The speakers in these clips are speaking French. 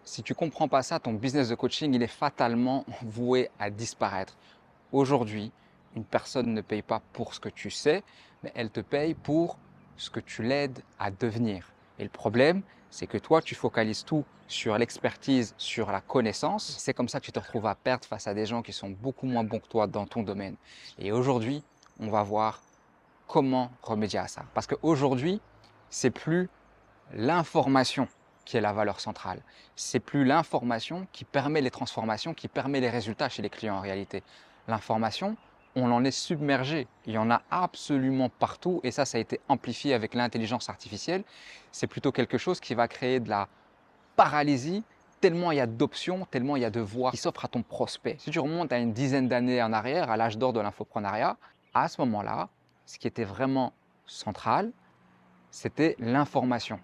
Si tu ne comprends pas ça, ton business de coaching, il est fatalement voué à disparaître. Aujourd'hui, une personne ne paye pas pour ce que tu sais, mais elle te paye pour ce que tu l'aides à devenir. Et le problème, c'est que toi, tu focalises tout sur l'expertise, sur la connaissance. C'est comme ça que tu te retrouves à perdre face à des gens qui sont beaucoup moins bons que toi dans ton domaine. Et aujourd'hui, on va voir comment remédier à ça. Parce qu'aujourd'hui, c'est plus l'information qui est la valeur centrale. C'est plus l'information qui permet les transformations, qui permet les résultats chez les clients en réalité. L'information, on en est submergé. Il y en a absolument partout et ça a été amplifié avec l'intelligence artificielle. C'est plutôt quelque chose qui va créer de la paralysie tellement il y a d'options, tellement il y a de voies qui s'offrent à ton prospect. Si tu remontes à une dizaine d'années en arrière, à l'âge d'or de l'infoprenariat, à ce moment-là, ce qui était vraiment central, c'était l'information.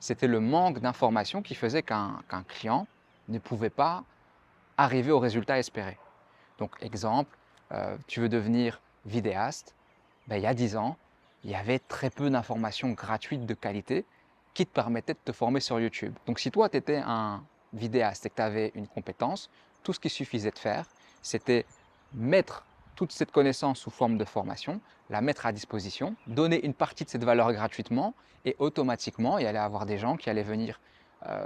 C'était le manque d'information qui faisait qu'un client ne pouvait pas arriver au résultat espéré. Donc, exemple, tu veux devenir vidéaste, ben, il y a 10 ans, il y avait très peu d'informations gratuites de qualité qui te permettaient de te former sur YouTube. Donc, si toi, tu étais un vidéaste et que tu avais une compétence, tout ce qu'il suffisait de faire, c'était mettre toute cette connaissance sous forme de formation, la mettre à disposition, donner une partie de cette valeur gratuitement et automatiquement, il y allait avoir des gens qui allaient venir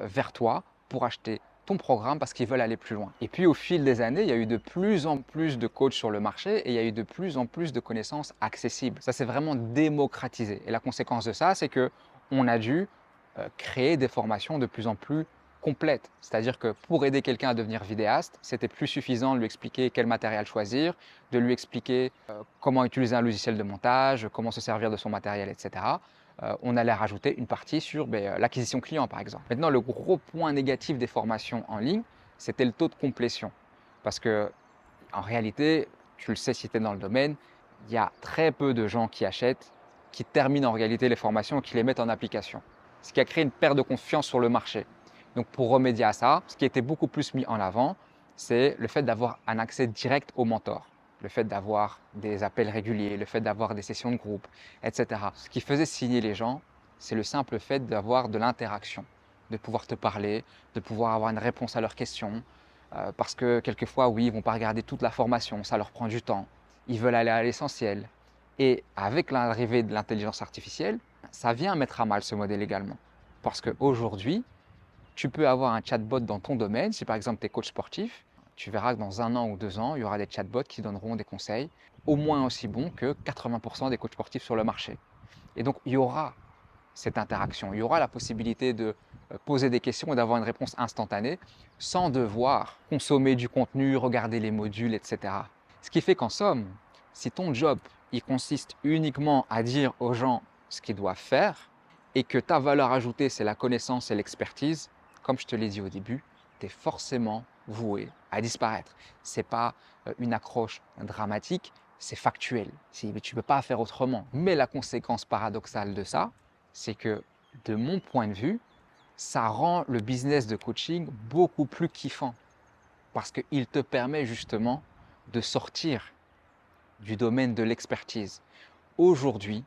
vers toi pour acheter ton programme parce qu'ils veulent aller plus loin. Et puis au fil des années, il y a eu de plus en plus de coachs sur le marché et il y a eu de plus en plus de connaissances accessibles. Ça s'est vraiment démocratisé. Et la conséquence de ça, c'est que on a dû créer des formations de plus en plus complètes. C'est-à-dire que pour aider quelqu'un à devenir vidéaste, c'était plus suffisant de lui expliquer quel matériel choisir, de lui expliquer comment utiliser un logiciel de montage, comment se servir de son matériel, etc. On allait rajouter une partie sur l'acquisition client, par exemple. Maintenant, le gros point négatif des formations en ligne, c'était le taux de complétion. Parce que, en réalité, tu le sais si tu es dans le domaine, il y a très peu de gens qui achètent, qui terminent en réalité les formations et qui les mettent en application. Ce qui a créé une perte de confiance sur le marché. Donc, pour remédier à ça, ce qui était beaucoup plus mis en avant, c'est le fait d'avoir un accès direct au mentor, le fait d'avoir des appels réguliers, le fait d'avoir des sessions de groupe, etc. Ce qui faisait signer les gens, c'est le simple fait d'avoir de l'interaction, de pouvoir te parler, de pouvoir avoir une réponse à leurs questions. Parce que quelquefois, oui, ils ne vont pas regarder toute la formation, ça leur prend du temps. Ils veulent aller à l'essentiel. Et avec l'arrivée de l'intelligence artificielle, ça vient mettre à mal ce modèle également. Parce qu'aujourd'hui, tu peux avoir un chatbot dans ton domaine. Si par exemple tu es coach sportif, tu verras que dans 1 an ou 2 ans, il y aura des chatbots qui donneront des conseils au moins aussi bons que 80% des coachs sportifs sur le marché. Et donc, il y aura cette interaction. Il y aura la possibilité de poser des questions et d'avoir une réponse instantanée sans devoir consommer du contenu, regarder les modules, etc. Ce qui fait qu'en somme, si ton job il consiste uniquement à dire aux gens ce qu'ils doivent faire et que ta valeur ajoutée, c'est la connaissance et l'expertise, comme je te l'ai dit au début, tu es forcément voué à disparaître. Ce n'est pas une accroche dramatique, c'est factuel. Tu ne peux pas faire autrement. Mais la conséquence paradoxale de ça, c'est que de mon point de vue, ça rend le business de coaching beaucoup plus kiffant parce qu'il te permet justement de sortir du domaine de l'expertise. Aujourd'hui,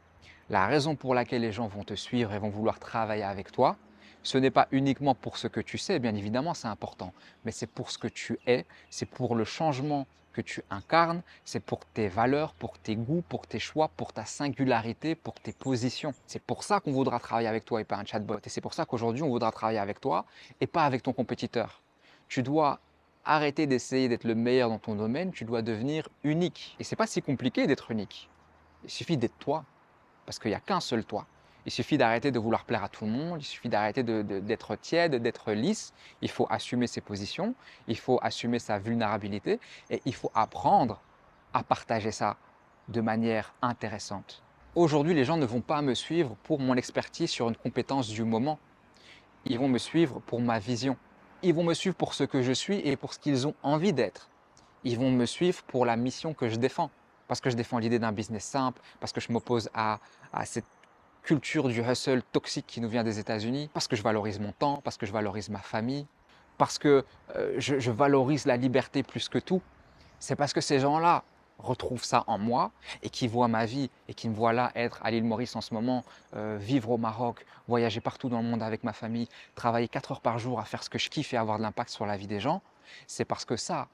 la raison pour laquelle les gens vont te suivre et vont vouloir travailler avec toi, ce n'est pas uniquement pour ce que tu sais, bien évidemment c'est important, mais c'est pour ce que tu es, c'est pour le changement que tu incarnes, c'est pour tes valeurs, pour tes goûts, pour tes choix, pour ta singularité, pour tes positions. C'est pour ça qu'on voudra travailler avec toi et pas un chatbot. Et c'est pour ça qu'aujourd'hui on voudra travailler avec toi et pas avec ton compétiteur. Tu dois arrêter d'essayer d'être le meilleur dans ton domaine, tu dois devenir unique. Et c'est pas si compliqué d'être unique. Il suffit d'être toi, parce qu'il n'y a qu'un seul toi. Il suffit d'arrêter de vouloir plaire à tout le monde, il suffit d'arrêter d'être tiède, d'être lisse. Il faut assumer ses positions, il faut assumer sa vulnérabilité et il faut apprendre à partager ça de manière intéressante. Aujourd'hui, les gens ne vont pas me suivre pour mon expertise sur une compétence du moment. Ils vont me suivre pour ma vision. Ils vont me suivre pour ce que je suis et pour ce qu'ils ont envie d'être. Ils vont me suivre pour la mission que je défends. Parce que je défends l'idée d'un business simple, parce que je m'oppose à cette culture du hustle toxique qui nous vient des États-Unis, parce que je valorise mon temps, parce que je valorise ma famille, parce que je valorise la liberté plus que tout. C'est parce que ces gens-là retrouvent ça en moi et qui voient ma vie et qui me voient là être à l'île Maurice en ce moment, vivre au Maroc, voyager partout dans le monde avec ma famille, travailler 4 heures par jour à faire ce que je kiffe et avoir de l'impact sur la vie des gens, c'est parce que ça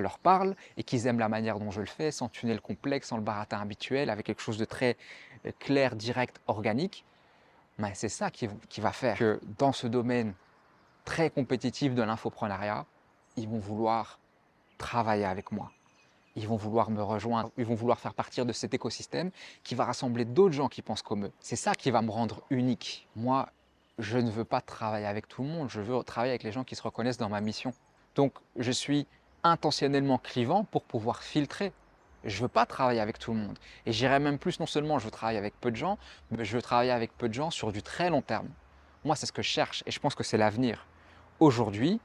leur parle et qu'ils aiment la manière dont je le fais, sans tunnel complexe, sans le baratin habituel, avec quelque chose de très clair, direct, organique. Mais c'est ça qui va faire que dans ce domaine très compétitif de l'infoprenariat, ils vont vouloir travailler avec moi. Ils vont vouloir me rejoindre, ils vont vouloir faire partie de cet écosystème qui va rassembler d'autres gens qui pensent comme eux. C'est ça qui va me rendre unique. Moi, je ne veux pas travailler avec tout le monde, je veux travailler avec les gens qui se reconnaissent dans ma mission. Donc, je suis intentionnellement clivant pour pouvoir filtrer. Je ne veux pas travailler avec tout le monde. Et j'irais même plus, non seulement je veux travailler avec peu de gens, mais je veux travailler avec peu de gens sur du très long terme. Moi, c'est ce que je cherche et je pense que c'est l'avenir. Aujourd'hui,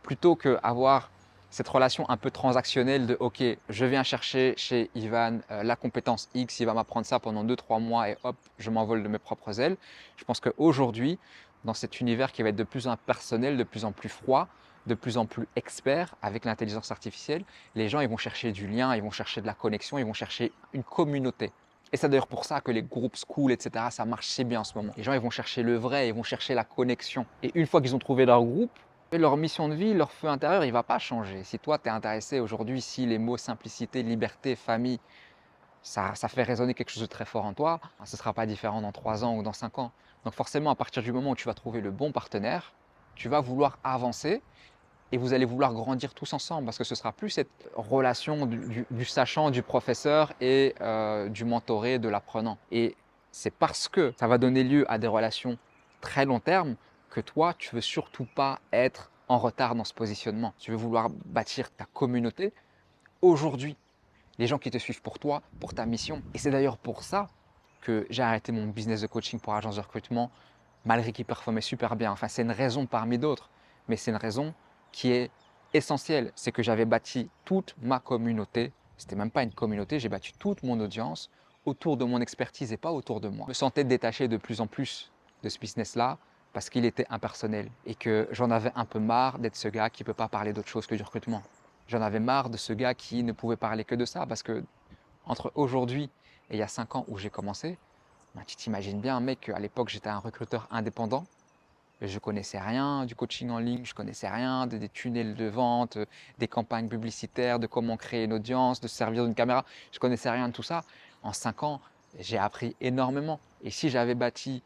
plutôt qu'avoir cette relation un peu transactionnelle de OK, je viens chercher chez Ivan la compétence X, il va m'apprendre ça pendant 2-3 mois et hop, je m'envole de mes propres ailes. Je pense qu'aujourd'hui, dans cet univers qui va être de plus en plus personnel, de plus en plus froid, de plus en plus expert avec l'intelligence artificielle, les gens ils vont chercher du lien, ils vont chercher de la connexion, ils vont chercher une communauté. Et c'est d'ailleurs pour ça que les groupes school, etc., ça marche si bien en ce moment. Les gens ils vont chercher le vrai, ils vont chercher la connexion. Et une fois qu'ils ont trouvé leur groupe, leur mission de vie, leur feu intérieur, il ne va pas changer. Si toi, tu es intéressé aujourd'hui, si les mots simplicité, liberté, famille, ça fait résonner quelque chose de très fort en toi, ce ne sera pas différent dans 3 ans ou dans 5 ans. Donc forcément, à partir du moment où tu vas trouver le bon partenaire, tu vas vouloir avancer et vous allez vouloir grandir tous ensemble parce que ce sera plus cette relation du sachant, du professeur et du mentoré, de l'apprenant. Et c'est parce que ça va donner lieu à des relations très long terme que toi, tu veux surtout pas être en retard dans ce positionnement. Tu veux vouloir bâtir ta communauté aujourd'hui, les gens qui te suivent pour toi, pour ta mission. Et c'est d'ailleurs pour ça que j'ai arrêté mon business de coaching pour agence de recrutement, malgré qu'il performait super bien. Enfin, c'est une raison parmi d'autres, mais c'est une raison qui est essentielle. C'est que j'avais bâti toute ma communauté. C'était même pas une communauté, j'ai bâti toute mon audience autour de mon expertise et pas autour de moi. Je me sentais détaché de plus en plus de ce business-là parce qu'il était impersonnel et que j'en avais un peu marre d'être ce gars qui ne peut pas parler d'autre chose que du recrutement. J'en avais marre de ce gars qui ne pouvait parler que de ça parce que entre aujourd'hui et il y a 5 ans où j'ai commencé, ben, tu t'imagines bien, mec, à l'époque j'étais un recruteur indépendant. Je connaissais rien du coaching en ligne, je connaissais rien des tunnels de vente, des campagnes publicitaires, de comment créer une audience, de se servir d'une caméra. Je connaissais rien de tout ça. En 5 ans, j'ai appris énormément. Et si j'avais bâti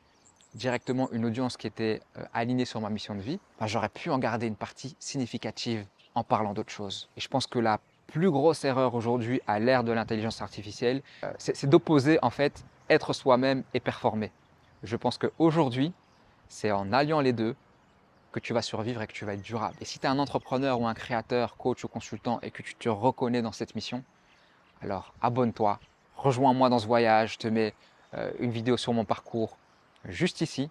directement une audience qui était alignée sur ma mission de vie, ben, j'aurais pu en garder une partie significative en parlant d'autre chose. Et je pense que la plus grosse erreur aujourd'hui à l'ère de l'intelligence artificielle, c'est d'opposer en fait être soi-même et performer. Je pense qu'aujourd'hui, c'est en alliant les deux que tu vas survivre et que tu vas être durable. Et si tu es un entrepreneur ou un créateur, coach ou consultant et que tu te reconnais dans cette mission, alors abonne-toi, rejoins-moi dans ce voyage, je te mets une vidéo sur mon parcours juste ici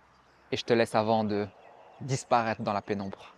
et je te laisse avant de disparaître dans la pénombre.